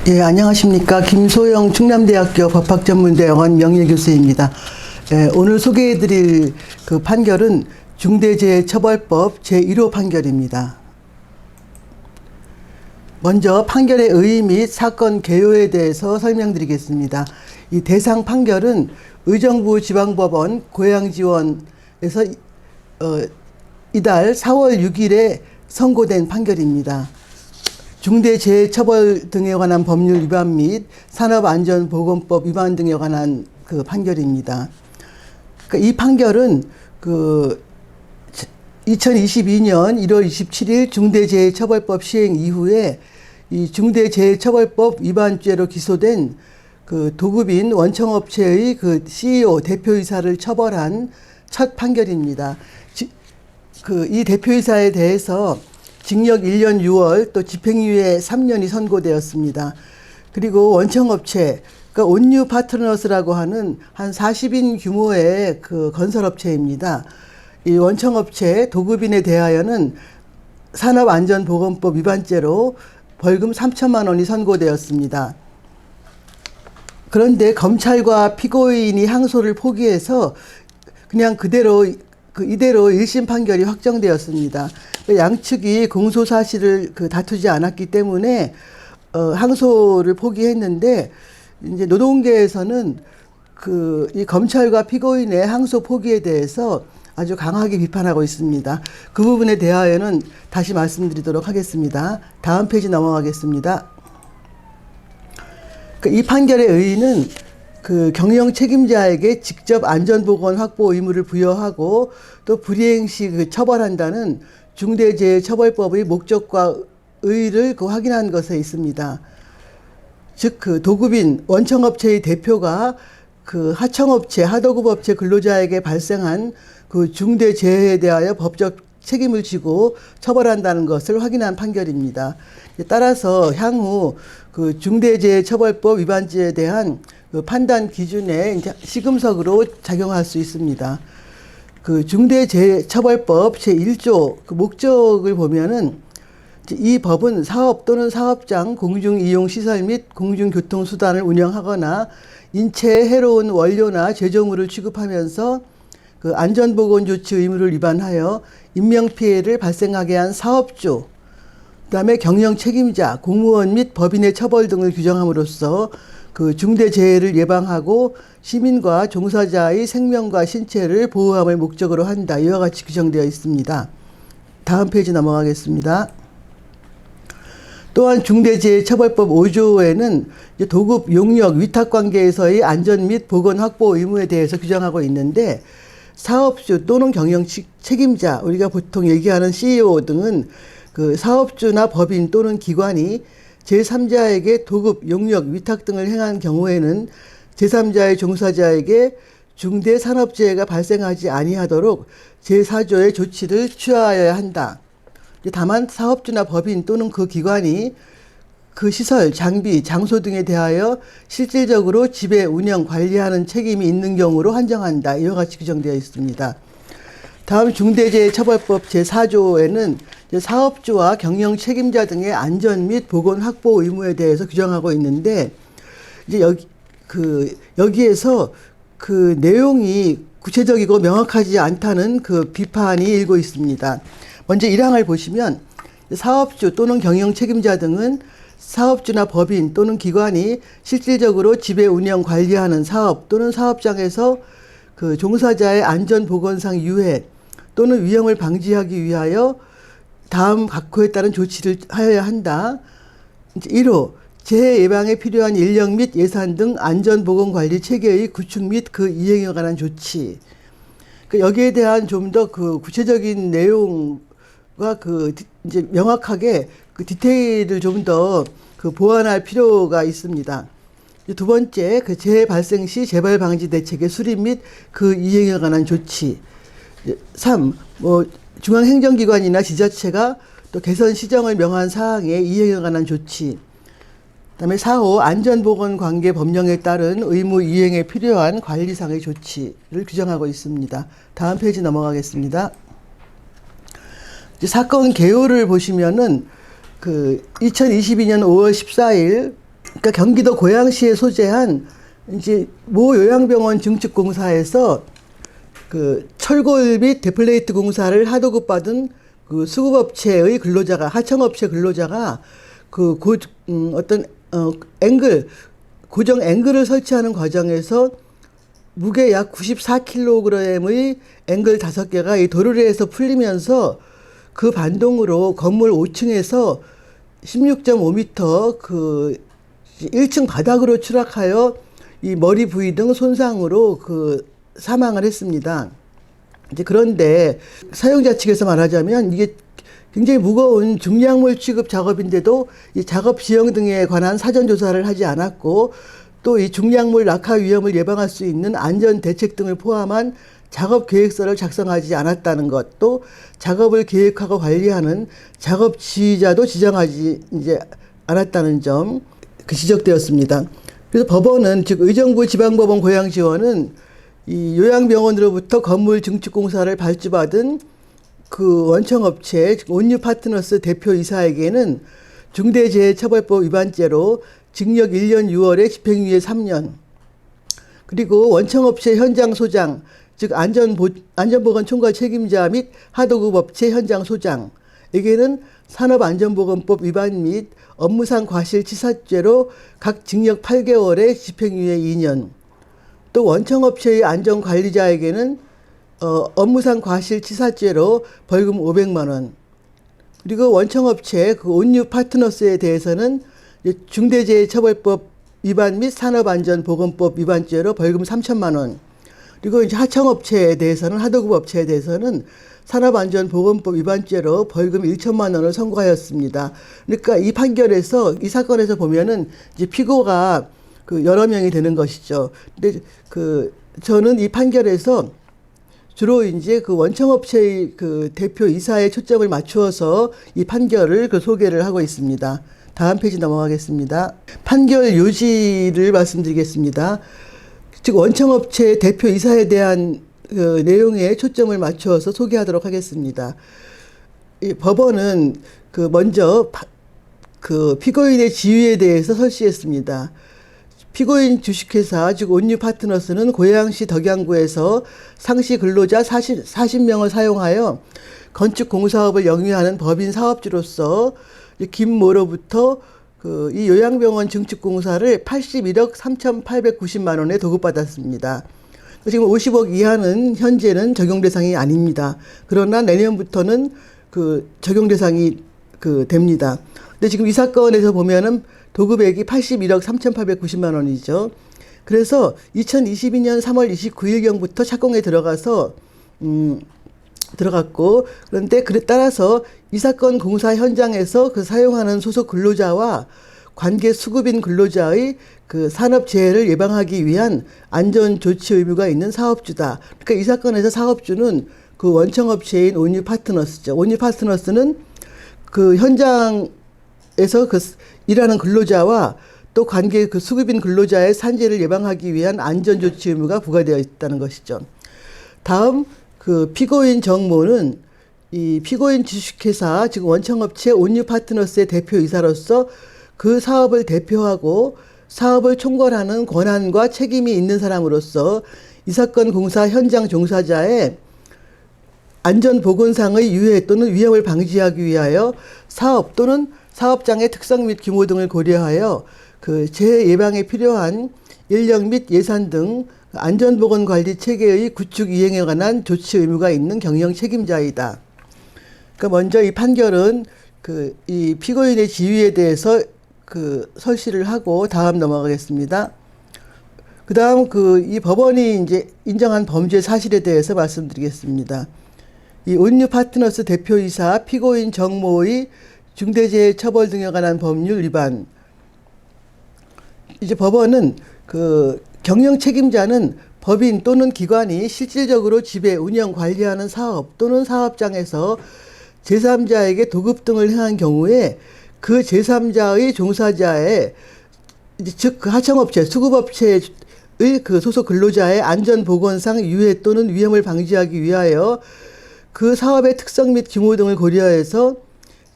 예, 안녕하십니까. 김소영 충남대학교 법학전문대학원 명예교수입니다. 예, 오늘 소개해드릴 그 판결은 중대재해처벌법 제1호 판결입니다. 먼저 판결의 의의 및 사건 개요에 대해서 설명드리겠습니다. 이 대상 판결은 의정부 지방법원 고양지원에서 이달 4월 6일에 선고된 판결입니다. 중대재해처벌 등에 관한 법률 위반 및 산업안전보건법 위반 등에 관한 그 판결입니다. 그러니까 이 판결은 2022년 1월 27일 중대재해처벌법 시행 이후에 이 중대재해처벌법 위반죄로 기소된 그 도급인 원청업체의 그 CEO 대표이사를 처벌한 첫 판결입니다. 이 대표이사에 대해서 징역 1년 6월 또 집행유예 3년이 선고되었습니다. 그리고 원청업체, 그러니까 온유 파트너스라고 하는 한 40인 규모의 그 건설업체입니다. 이 원청업체 도급인에 대하여는 산업안전보건법 위반죄로 벌금 3천만 원이 선고되었습니다. 그런데 검찰과 피고인이 항소를 포기해서 그냥 이대로 1심 판결이 확정되었습니다. 양측이 공소 사실을 다투지 않았기 때문에 항소를 포기했는데, 이제 노동계에서는 이 검찰과 피고인의 항소 포기에 대해서 아주 강하게 비판하고 있습니다. 그 부분에 대하여는 다시 말씀드리도록 하겠습니다. 다음 페이지 넘어가겠습니다. 이 판결의 의의는 경영 책임자에게 직접 안전보건 확보 의무를 부여하고 또 불이행 시 처벌한다는 중대재해처벌법의 목적과 의의를 확인한 것에 있습니다. 즉, 도급인 원청업체의 대표가 하청업체, 하도급업체 근로자에게 발생한 중대재해에 대하여 법적 책임을 지고 처벌한다는 것을 확인한 판결입니다. 따라서 향후 중대재해처벌법 위반죄에 대한 판단 기준에 이제 시금석으로 작용할 수 있습니다. 중대재해처벌법 제1조 목적을 보면은 이 법은 사업 또는 사업장 공중이용시설 및 공중교통수단을 운영하거나 인체에 해로운 원료나 제조물을 취급하면서 안전보건조치 의무를 위반하여 인명피해를 발생하게 한 사업주, 그다음에 경영책임자, 공무원 및 법인의 처벌 등을 규정함으로써 중대재해를 예방하고 시민과 종사자의 생명과 신체를 보호함을 목적으로 한다. 이와 같이 규정되어 있습니다. 다음 페이지 넘어가겠습니다. 또한 중대재해처벌법 5조에는 도급, 용역, 위탁관계에서의 안전 및 보건 확보 의무에 대해서 규정하고 있는데, 사업주 또는 경영 책임자, 우리가 보통 얘기하는 CEO 등은 사업주나 법인 또는 기관이 제3자에게 도급, 용역, 위탁 등을 행한 경우에는 제3자의 종사자에게 중대산업재해가 발생하지 아니하도록 제4조의 조치를 취하여야 한다. 다만 사업주나 법인 또는 그 기관이 시설, 장비, 장소 등에 대하여 실질적으로 지배, 운영, 관리하는 책임이 있는 경우로 한정한다. 이와 같이 규정되어 있습니다. 다음 중대재해처벌법 제4조에는 사업주와 경영 책임자 등의 안전 및 보건 확보 의무에 대해서 규정하고 있는데, 이제 여기에서 내용이 구체적이고 명확하지 않다는 비판이 일고 있습니다. 먼저 1항을 보시면 사업주 또는 경영 책임자 등은 사업주나 법인 또는 기관이 실질적으로 지배, 운영, 관리하는 사업 또는 사업장에서 종사자의 안전보건상 유해 또는 위험을 방지하기 위하여 다음 각호에 따른 조치를 하여야 한다. 1호, 재해 예방에 필요한 인력 및 예산 등 안전보건관리 체계의 구축 및 그 이행에 관한 조치. 여기에 대한 좀 더 구체적인 내용과 이제 명확하게 디테일을 좀 더 보완할 필요가 있습니다. 두 번째, 재해 발생 시 재발 방지 대책의 수립 및 그 이행에 관한 조치. 3. 중앙행정기관이나 지자체가 또 개선 시정을 명한 사항의 이행에 관한 조치. 그다음에 4호 안전보건관계 법령에 따른 의무 이행에 필요한 관리상의 조치를 규정하고 있습니다. 다음 페이지 넘어가겠습니다. 이제 사건 개요를 보시면은 2022년 5월 14일 그러니까 경기도 고양시에 소재한 이제 모 요양병원 증축공사에서 철골 및 데플레이트 공사를 하도급 받은 수급업체의 근로자가 하청업체 근로자가 어떤 고정 앵글을 설치하는 과정에서 무게 약 94kg의 앵글 5개가 이 도르래에서 풀리면서 그 반동으로 건물 5층에서 16.5m 1층 바닥으로 추락하여 이 머리 부위 등 손상으로 사망을 했습니다. 이제 그런데 사용자 측에서 말하자면 이게 굉장히 무거운 중량물 취급 작업인데도 이 작업 지형 등에 관한 사전 조사를 하지 않았고 또 이 중량물 낙하 위험을 예방할 수 있는 안전 대책 등을 포함한 작업 계획서를 작성하지 않았다는 것, 또 작업을 계획하고 관리하는 작업 지휘자도 지정하지 않았다는 점 지적되었습니다. 그래서 법원은 즉 의정부 지방법원 고양지원은 이 요양병원으로부터 건물 증축공사를 발주받은 원청업체 온유파트너스 대표이사에게는 중대재해처벌법 위반죄로 징역 1년 6월에 집행유예 3년, 그리고 원청업체 현장 소장 즉 안전보건 총괄 책임자 및 하도급 업체 현장 소장에게는 산업안전보건법 위반 및 업무상 과실치사죄로 각 징역 8개월에 집행유예 2년, 또 원청업체의 안전관리자에게는 업무상 과실치사죄로 벌금 500만 원, 그리고 원청업체 온유파트너스에 대해서는 중대재해처벌법 위반 및 산업안전보건법 위반죄로 벌금 3천만 원, 그리고 이제 하청업체에 대해서는 하도급 업체에 대해서는 산업안전보건법 위반죄로 벌금 1천만 원을 선고하였습니다. 그러니까 이 판결에서 이 사건에서 보면은 이제 피고가 여러 명이 되는 것이죠. 근데 저는 이 판결에서 주로 이제 원청업체의 대표 이사에 초점을 맞추어서 이 판결을 소개를 하고 있습니다. 다음 페이지 넘어가겠습니다. 판결 요지를 말씀드리겠습니다. 즉 원청업체 대표 이사에 대한 내용에 초점을 맞추어서 소개하도록 하겠습니다. 이 법원은 먼저 피고인의 지위에 대해서 설시했습니다. 피고인 주식회사 즉 온유파트너스는 고양시 덕양구에서 상시 근로자 40명을 사용하여 건축공사업을 영위하는 법인 사업주로서 김모로부터 이 요양병원 증축공사를 81억 3,890만 원에 도급받았습니다. 지금 50억 이하는 현재는 적용 대상이 아닙니다. 그러나 내년부터는 적용 대상이 됩니다. 근데 지금 이 사건에서 보면은 도급액이 81억 3,890만 원이죠. 그래서 2022년 3월 29일경부터 착공에 들어갔고, 그런데 따라서 이 사건 공사 현장에서 사용하는 소속 근로자와 관계 수급인 근로자의 산업재해를 예방하기 위한 안전조치 의무가 있는 사업주다. 그러니까 이 사건에서 사업주는 원청업체인 온유파트너스죠. 온유파트너스는 현장에서 일하는 근로자와 또 관계 수급인 근로자의 산재를 예방하기 위한 안전조치 의무가 부과되어 있다는 것이죠. 다음 피고인 정모는 이 피고인 주식회사 즉 원청업체 온유파트너스의 대표이사로서 그 사업을 대표하고 사업을 총괄하는 권한과 책임이 있는 사람으로서 이 사건 공사 현장 종사자의 안전보건상의 유해 또는 위험을 방지하기 위하여 사업 또는 사업장의 특성 및 규모 등을 고려하여 재해 예방에 필요한 인력 및 예산 등 안전보건관리 체계의 구축 이행에 관한 조치 의무가 있는 경영 책임자이다. 그러니까 먼저 이 판결은 이 피고인의 지위에 대해서 설시를 하고 다음 넘어가겠습니다. 그 다음 이 법원이 이제 인정한 범죄 사실에 대해서 말씀드리겠습니다. 이 온유파트너스 대표이사 피고인 정모의 중대재해처벌 등에 관한 법률 위반. 이제 법원은 경영 책임자는 법인 또는 기관이 실질적으로 지배, 운영, 관리하는 사업 또는 사업장에서 제3자에게 도급 등을 행한 경우에 그 제3자의 종사자의 이제 즉 그 하청업체, 수급업체의 그 소속 근로자의 안전보건상 유해 또는 위험을 방지하기 위하여 그 사업의 특성 및 규모 등을 고려해서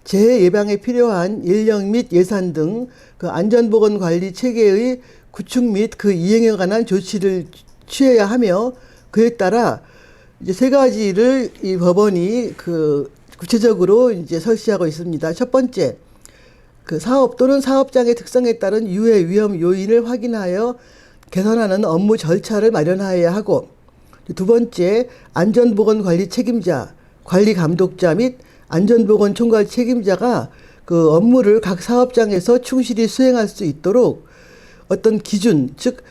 재해 예방에 필요한 인력 및 예산 등 그 안전보건 관리 체계의 구축 및 그 이행에 관한 조치를 취해야 하며, 그에 따라 이제 세 가지를 이 법원이 그 구체적으로 이제 설치하고 있습니다. 첫 번째, 그 사업 또는 사업장의 특성에 따른 유해 위험 요인을 확인하여 개선하는 업무 절차를 마련하여야 하고, 두 번째, 안전보건관리 책임자, 관리 감독자 및 안전보건 총괄 책임자가 그 업무를 각 사업장에서 충실히 수행할 수 있도록 어떤 기준, 즉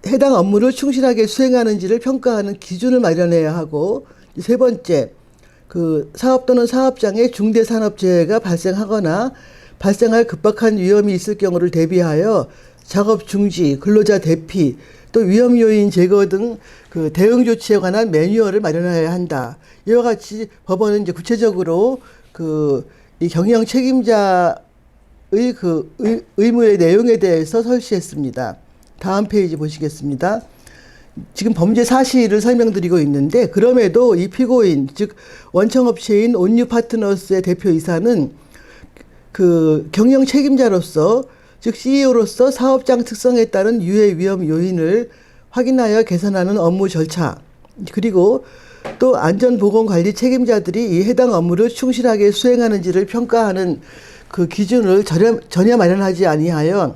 해당 업무를 충실하게 수행하는지를 평가하는 기준을 마련해야 하고, 세 번째, 그 사업 또는 사업장에 중대산업재해가 발생하거나 발생할 급박한 위험이 있을 경우를 대비하여 작업 중지, 근로자 대피, 또 위험 요인 제거 등 그 대응 조치에 관한 매뉴얼을 마련해야 한다. 이와 같이 법원은 이제 구체적으로 그 이 경영 책임자의 그 의무의 내용에 대해서 설치했습니다. 다음 페이지 보시겠습니다. 지금 범죄 사실을 설명드리고 있는데, 그럼에도 이 피고인, 즉 원청업체인 온유 파트너스의 대표이사는 그 경영 책임자로서, 즉 CEO로서 사업장 특성에 따른 유해 위험 요인을 확인하여 개선하는 업무 절차, 그리고 또 안전보건관리 책임자들이 이 해당 업무를 충실하게 수행하는지를 평가하는 그 기준을 전혀 마련하지 아니하여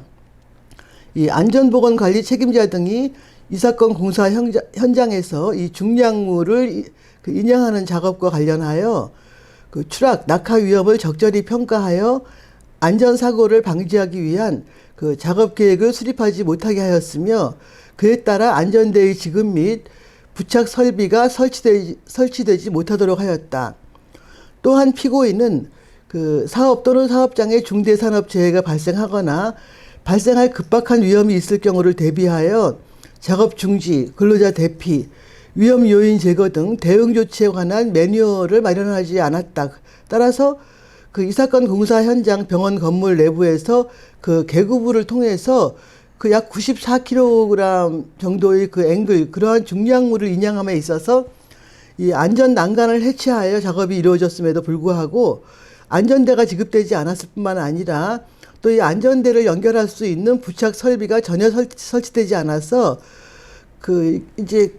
이 안전보건관리 책임자 등이 이 사건 공사 현장에서 이 중량물을 인양하는 작업과 관련하여 그 추락, 낙하 위험을 적절히 평가하여 안전사고를 방지하기 위한 그 작업 계획을 수립하지 못하게 하였으며, 그에 따라 안전대의 지급 및 부착 설비가 설치되지 못하도록 하였다. 또한 피고인은 그 사업 또는 사업장에 중대산업재해가 발생하거나 발생할 급박한 위험이 있을 경우를 대비하여 작업 중지, 근로자 대피, 위험 요인 제거 등 대응 조치에 관한 매뉴얼을 마련하지 않았다. 따라서 그 이 사건 공사 현장 병원 건물 내부에서 그 개구부를 통해서 그 약 94kg 정도의 그 앵글, 그러한 중량물을 인양함에 있어서 이 안전 난간을 해체하여 작업이 이루어졌음에도 불구하고 안전대가 지급되지 않았을 뿐만 아니라 또 이 안전대를 연결할 수 있는 부착 설비가 전혀 설치되지 않아서 그 이제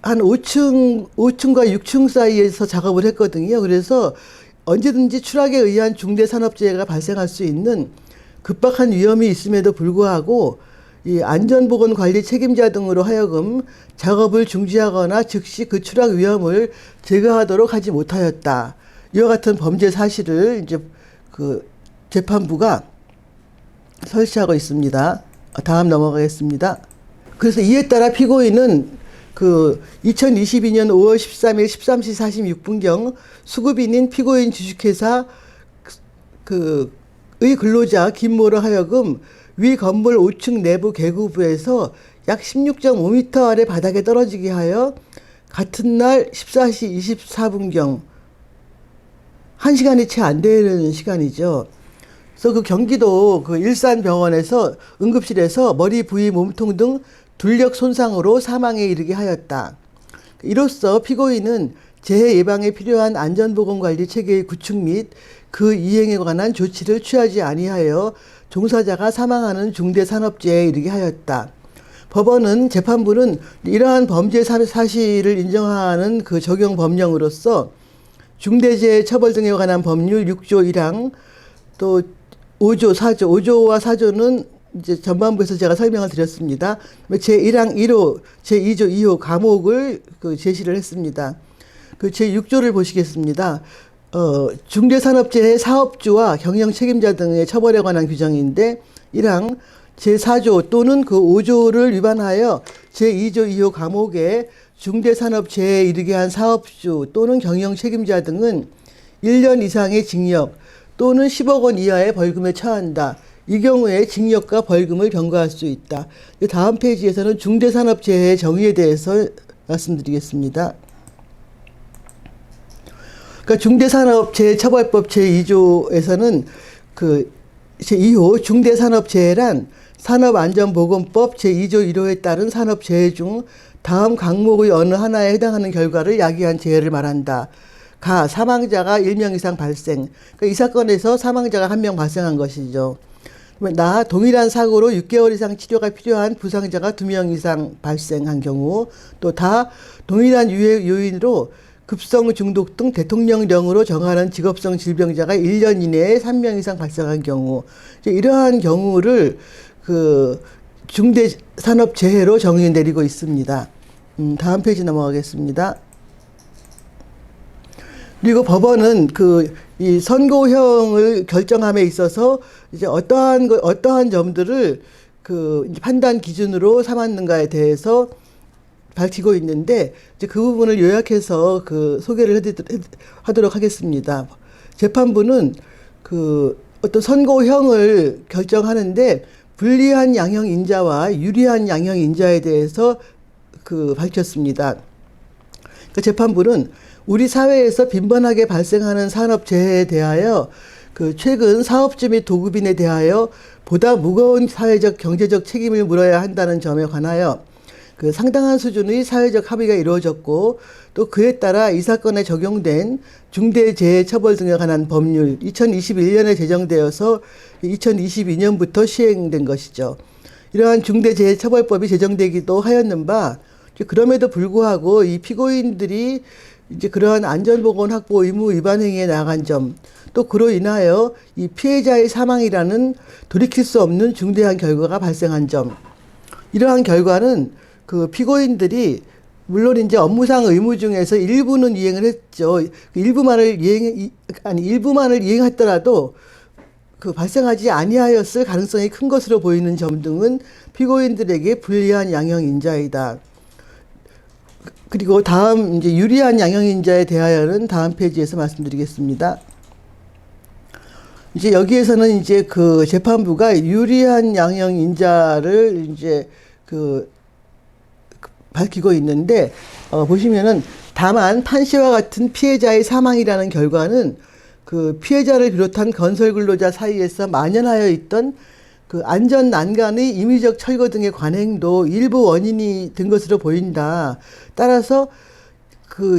한 5층과 6층 사이에서 작업을 했거든요. 그래서 언제든지 추락에 의한 중대산업재해가 발생할 수 있는 급박한 위험이 있음에도 불구하고 이 안전보건관리 책임자 등으로 하여금 작업을 중지하거나 즉시 그 추락 위험을 제거하도록 하지 못하였다. 이와 같은 범죄 사실을 이제 그 재판부가 설치하고 있습니다. 다음 넘어가겠습니다. 그래서 이에 따라 피고인은 그 2022년 5월 13일 13시 46분경 수급인인 피고인 주식회사 의 근로자 김모로 하여금 위 건물 5층 내부 개구부에서 약 16.5m 아래 바닥에 떨어지게 하여 같은 날 14시 24분경 1시간이 채 안 되는 시간이죠. 그래서 그 경기도 그 일산병원에서 응급실에서 머리 부위 몸통 등 둘력 손상으로 사망에 이르게 하였다. 이로써 피고인은 재해 예방에 필요한 안전보건관리 체계의 구축 및 그 이행에 관한 조치를 취하지 아니하여 종사자가 사망하는 중대산업재해에 이르게 하였다. 법원은 재판부는 이러한 범죄 사실을 인정하는 그 적용 법령으로서 중대재해 처벌 등에 관한 법률 6조 1항 또 5조 4조 5조와 4조는 이제 전반부에서 제가 설명을 드렸습니다. 제1항 1호, 제2조 2호 과목을 그 제시를 했습니다. 그 제6조를 보시겠습니다. 중대산업재해 사업주와 경영 책임자 등의 처벌에 관한 규정인데 1항 제4조 또는 그 5조를 위반하여 제2조 2호 과목에 중대산업재해에 이르게 한 사업주 또는 경영 책임자 등은 1년 이상의 징역 또는 10억 원 이하의 벌금에 처한다. 이 경우에 징역과 벌금을 병과할 수 있다. 다음 페이지에서는 중대산업재해 정의에 대해서 말씀드리겠습니다. 그러니까 중대산업재해처벌법 제2조에서는 그 제2호 중대산업재해란 산업안전보건법 제2조 1호에 따른 산업재해 중 다음 강목의 어느 하나에 해당하는 결과를 야기한 재해를 말한다. 가 사망자가 1명 이상 발생. 그러니까 이 사건에서 사망자가 1명 발생한 것이죠. 나 동일한 사고로 6개월 이상 치료가 필요한 부상자가 2명 이상 발생한 경우, 또 다 동일한 유해 요인으로 급성 중독 등 대통령령으로 정하는 직업성 질병자가 1년 이내에 3명 이상 발생한 경우, 이러한 경우를 그 중대산업재해로 정의 내리고 있습니다. 다음 페이지 넘어가겠습니다. 그리고 법원은 이 선고형을 결정함에 있어서 이제 어떠한 점들을 이제 판단 기준으로 삼았는가에 대해서 밝히고 있는데, 이제 그 부분을 요약해서 소개를 하도록 하겠습니다. 재판부는 어떤 선고형을 결정하는데 불리한 양형 인자와 유리한 양형 인자에 대해서 밝혔습니다. 재판부는 우리 사회에서 빈번하게 발생하는 산업재해에 대하여 최근 사업주 및 도급인에 대하여 보다 무거운 사회적 경제적 책임을 물어야 한다는 점에 관하여 상당한 수준의 사회적 합의가 이루어졌고, 또 그에 따라 이 사건에 적용된 중대재해처벌 등에 관한 법률 2021년에 제정되어서 2022년부터 시행된 것이죠. 이러한 중대재해처벌법이 제정되기도 하였는 바, 그럼에도 불구하고 이 피고인들이 이제 그러한 안전보건 확보 의무 위반 행위에 나간 점, 또 그로 인하여 이 피해자의 사망이라는 돌이킬 수 없는 중대한 결과가 발생한 점, 이러한 결과는 피고인들이 물론 이제 업무상 의무 중에서 일부는 이행을 했죠. 일부만을 이행했더라도 발생하지 아니하였을 가능성이 큰 것으로 보이는 점 등은 피고인들에게 불리한 양형 인자이다. 그리고 다음 이제 유리한 양형 인자에 대하여는 다음 페이지에서 말씀드리겠습니다. 이제 여기에서는 이제 재판부가 유리한 양형 인자를 이제 밝히고 있는데, 보시면은 다만 판시와 같은 피해자의 사망이라는 결과는 피해자를 비롯한 건설 근로자 사이에서 만연하여 있던 안전 난간의 임의적 철거 등의 관행도 일부 원인이 된 것으로 보인다. 따라서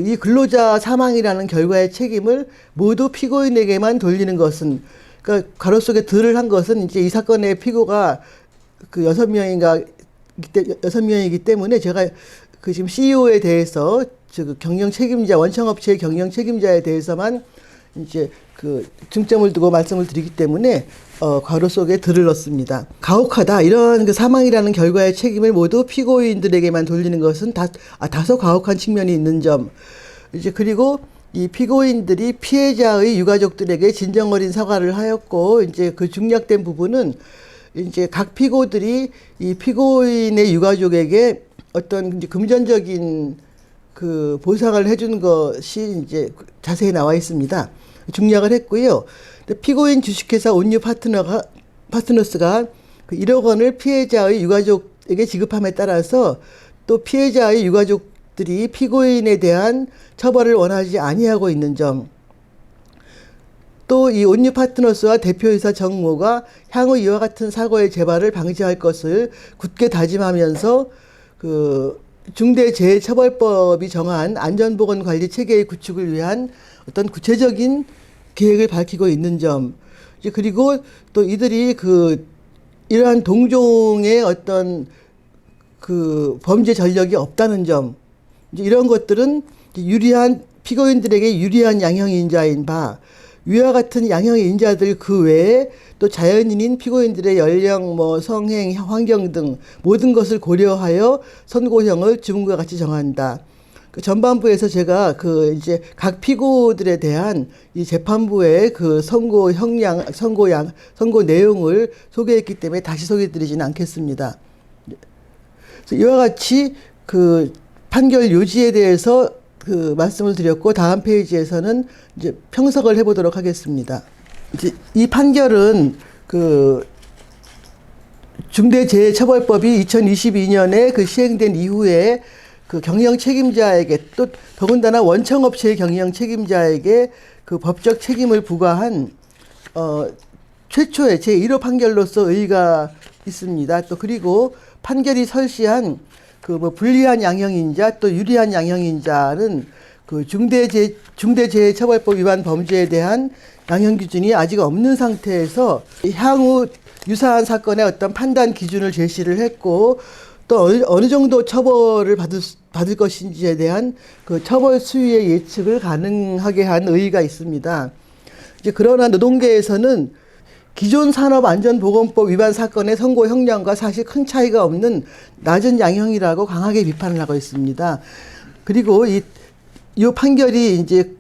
이 근로자 사망이라는 결과의 책임을 모두 피고인에게만 돌리는 것은, 그러니까 가로 속에 들을 한 것은 이제 이 사건의 피고가 6명이기 때문에 제가 지금 CEO에 대해서 경영 책임자, 원청업체의 경영 책임자에 대해서만 이제 중점을 두고 말씀을 드리기 때문에 괄호 속에 들을 넣습니다. 가혹하다. 이런 사망이라는 결과의 책임을 모두 피고인들에게만 돌리는 것은 다소 가혹한 측면이 있는 점. 이제 그리고 이 피고인들이 피해자의 유가족들에게 진정 어린 사과를 하였고, 이제 중략된 부분은 이제 각 피고들이 이 피고인의 유가족에게 어떤 이제 금전적인 보상을 해준 것이 이제 자세히 나와 있습니다. 중략을 했고요. 피고인 주식회사 온유 파트너스가 1억 원을 피해자의 유가족에게 지급함에 따라서 또 피해자의 유가족들이 피고인에 대한 처벌을 원하지 아니하고 있는 점, 또 이 온유 파트너스와 대표이사 정모가 향후 이와 같은 사고의 재발을 방지할 것을 굳게 다짐하면서 중대재해처벌법이 정한 안전보건관리 체계의 구축을 위한 어떤 구체적인 계획을 밝히고 있는 점, 그리고 또 이들이 이러한 동종의 어떤 범죄 전력이 없다는 점, 이런 것들은 피고인들에게 유리한 양형인자인 바, 위와 같은 양형의 인자들 외에 또 자연인인 피고인들의 연령, 성행, 환경 등 모든 것을 고려하여 선고형을 주문과 같이 정한다. 전반부에서 제가 이제 각 피고들에 대한 이 재판부의 선고 내용을 소개했기 때문에 다시 소개드리지는 않겠습니다. 그래서 이와 같이 판결 요지에 대해서 말씀을 드렸고, 다음 페이지에서는 이제 평석을 해보도록 하겠습니다. 이제 이 판결은 중대재해처벌법이 2022년에 시행된 이후에 경영 책임자에게, 또 더군다나 원청업체의 경영 책임자에게 법적 책임을 부과한 최초의 제1호 판결로서 의의가 있습니다. 또 그리고 판결이 설시한 그 뭐 불리한 양형인자 또 유리한 양형인자는 그 중대재해처벌법 위반 범죄에 대한 양형 기준이 아직 없는 상태에서 향후 유사한 사건의 어떤 판단 기준을 제시를 했고 또 어느 정도 처벌을 받을 것인지에 대한 그 처벌 수위의 예측을 가능하게 한 의의가 있습니다. 이제 그러나 노동계에서는 기존 산업안전보건법 위반 사건의 선고 형량과 사실 큰 차이가 없는 낮은 양형이라고 강하게 비판을 하고 있습니다. 그리고 이 판결이 이제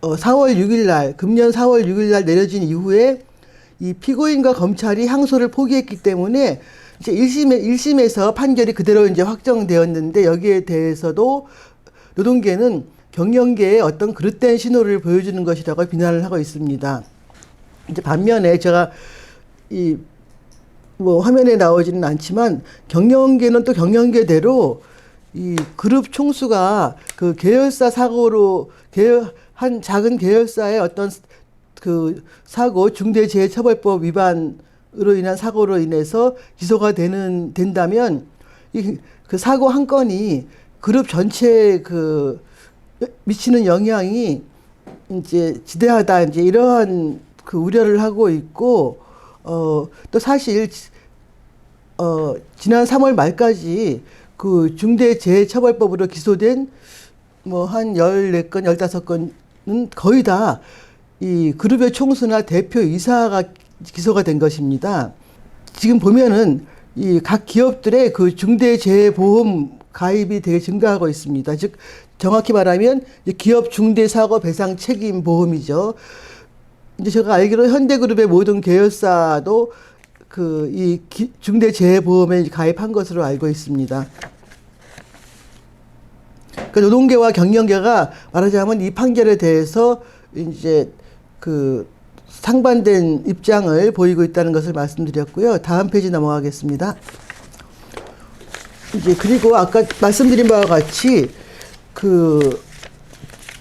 4월 6일 날, 금년 4월 6일 날 내려진 이후에 이 피고인과 검찰이 항소를 포기했기 때문에 이제 1심에서 판결이 그대로 이제 확정되었는데 여기에 대해서도 노동계는 경영계에 어떤 그릇된 신호를 보여주는 것이라고 비난을 하고 있습니다. 이제 반면에 제가 뭐 화면에 나오지는 않지만 경영계는 또 경영계대로 이 그룹 총수가 그 계열사 사고로 한 작은 계열사의 어떤 그 사고 중대재해처벌법 위반으로 인한 사고로 인해서 기소가 된다면 그 사고 한 건이 그룹 전체에 그 미치는 영향이 이제 지대하다 이제 이러한 그 우려를 하고 있고 또 사실 지난 3월 말까지 그 중대재해처벌법으로 기소된 뭐 한 14건, 15건은 거의 다 이 그룹의 총수나 대표이사가 기소가 된 것입니다. 지금 보면은 이 각 기업들의 그 중대재해보험 가입이 되게 증가하고 있습니다. 즉 정확히 말하면 기업 중대사고 배상 책임 보험이죠. 이제 제가 알기로 현대그룹의 모든 계열사도 그 이 중대재해보험에 가입한 것으로 알고 있습니다. 그 노동계와 경영계가 말하자면 이 판결에 대해서 이제 그 상반된 입장을 보이고 있다는 것을 말씀드렸고요. 다음 페이지 넘어가겠습니다. 이제 그리고 아까 말씀드린 바와 같이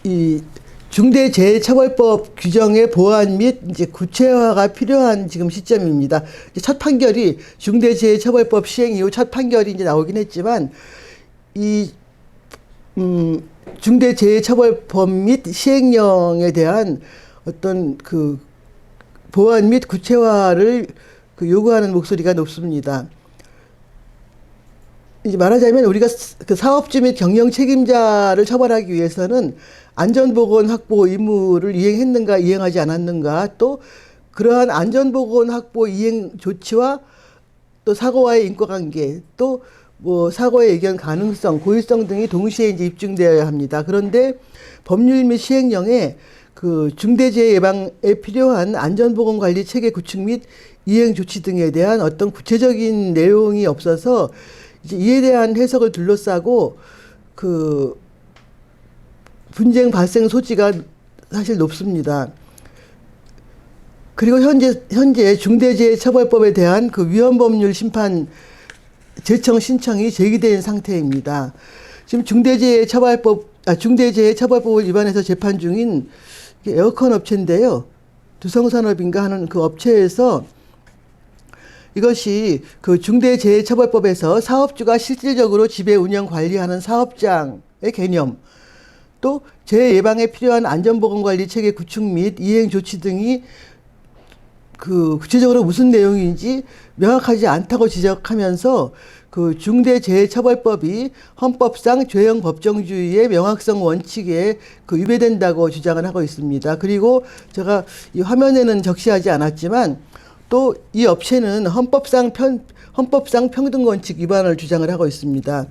이 중대재해처벌법 규정의 보완 및 이제 구체화가 필요한 지금 시점입니다. 이제 첫 판결이 중대재해처벌법 시행 이후 첫 판결이 이제 나오긴 했지만 중대재해처벌법 및 시행령에 대한 어떤 그 보완 및 구체화를 그 요구하는 목소리가 높습니다. 이제 말하자면 우리가 그 사업주 및 경영 책임자를 처벌하기 위해서는 안전보건 확보 의무를 이행했는가 이행하지 않았는가 또 그러한 안전보건 확보 이행 조치와 또 사고와의 인과관계 또 뭐 사고의 예견 가능성, 고의성 등이 동시에 이제 입증되어야 합니다. 그런데 법률 및 시행령에 그 중대재해 예방에 필요한 안전보건 관리 체계 구축 및 이행 조치 등에 대한 어떤 구체적인 내용이 없어서 이제 이에 대한 해석을 둘러싸고 그 분쟁 발생 소지가 사실 높습니다. 그리고 현재 중대재해처벌법에 대한 그 위헌법률 심판 제청 신청이 제기된 상태입니다. 지금 중대재해처벌법을 위반해서 재판 중인 에어컨 업체인데요. 두성산업인가 하는 그 업체에서 이것이 그 중대재해처벌법에서 사업주가 실질적으로 지배 운영 관리하는 사업장의 개념 또 재해 예방에 필요한 안전보건관리 체계 구축 및 이행 조치 등이 그 구체적으로 무슨 내용인지 명확하지 않다고 지적하면서 그 중대재해처벌법이 헌법상 죄형 법정주의의 명확성 원칙에 그 위배된다고 주장을 하고 있습니다. 그리고 제가 이 화면에는 적시하지 않았지만 또 이 업체는 헌법상 평등 원칙 위반을 주장을 하고 있습니다.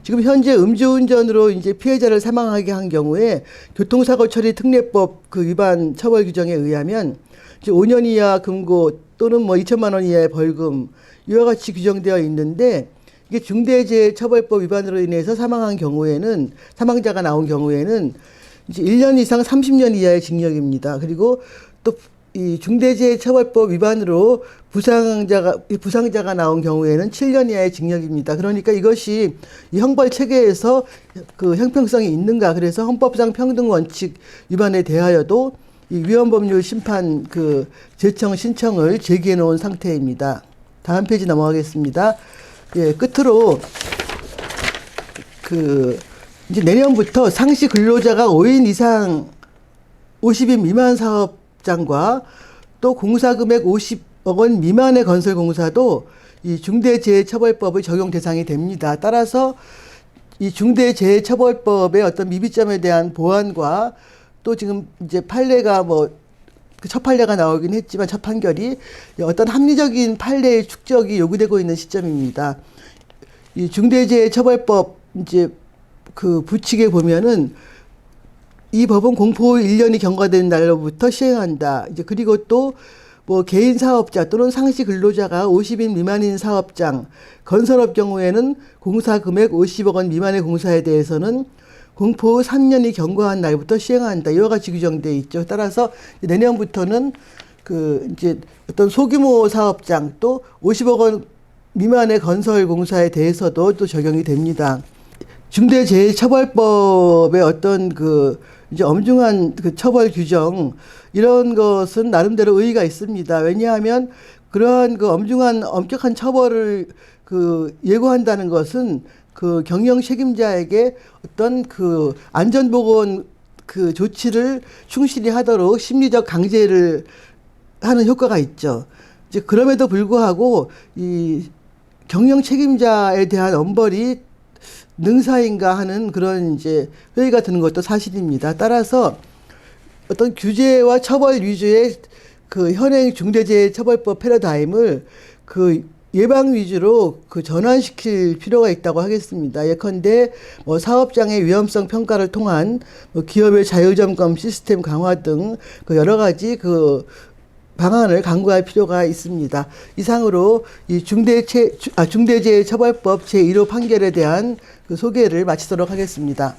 지금 현재 음주운전으로 이제 피해자를 사망하게 한 경우에 교통사고 처리 특례법 그 위반 처벌 규정에 의하면 5년 이하 금고 또는 뭐 2천만 원 이하의 벌금 이와 같이 규정되어 있는데 이게 중대재해처벌법 위반으로 인해서 사망자가 나온 경우에는 이제 1년 이상 30년 이하의 징역입니다. 그리고 또 이 중대재해처벌법 위반으로 부상자가 나온 경우에는 7년 이하의 징역입니다. 그러니까 이것이 이 형벌 체계에서 그 형평성이 있는가? 그래서 헌법상 평등 원칙 위반에 대하여도 이 위헌법률 심판 그 제청 신청을 제기해 놓은 상태입니다. 다음 페이지 넘어가겠습니다. 예, 끝으로 그 이제 내년부터 상시 근로자가 5인 이상 50인 미만 사업장과 또 공사 금액 50억 원 미만의 건설 공사도 이 중대재해처벌법의 적용 대상이 됩니다. 따라서 이 중대재해처벌법의 어떤 미비점에 대한 보완과 또 지금 이제 판례가 뭐 첫 판례가 나오긴 했지만 첫 판결이 어떤 합리적인 판례의 축적이 요구되고 있는 시점입니다. 이 중대재해처벌법 이제 그 부칙에 보면은 이 법은 공포 1년이 경과된 날로부터 시행한다. 이제 그리고 또 뭐 개인 사업자 또는 상시 근로자가 50인 미만인 사업장, 건설업 경우에는 공사 금액 50억 원 미만의 공사에 대해서는 공포 3년이 경과한 날부터 시행한다. 이와 같이 규정되어 있죠. 따라서 내년부터는 그 이제 어떤 소규모 사업장 또 50억 원 미만의 건설 공사에 대해서도 또 적용이 됩니다. 중대재해처벌법의 어떤 그 이제 엄중한 그 처벌 규정 이런 것은 나름대로 의의가 있습니다. 왜냐하면 그러한 그 엄격한 처벌을 그 예고한다는 것은 그 경영 책임자에게 어떤 그 안전보건 그 조치를 충실히 하도록 심리적 강제를 하는 효과가 있죠. 이제 그럼에도 불구하고 이 경영 책임자에 대한 엄벌이 능사인가 하는 그런 이제 회의가 드는 것도 사실입니다. 따라서 어떤 규제와 처벌 위주의 그 현행 중대재해처벌법 패러다임을 그 예방 위주로 그 전환시킬 필요가 있다고 하겠습니다. 예컨대 뭐 사업장의 위험성 평가를 통한 뭐 기업의 자율점검 시스템 강화 등 그 여러 가지 그 방안을 강구할 필요가 있습니다. 이상으로 이 중대재해처벌법 제1호 판결에 대한 그 소개를 마치도록 하겠습니다.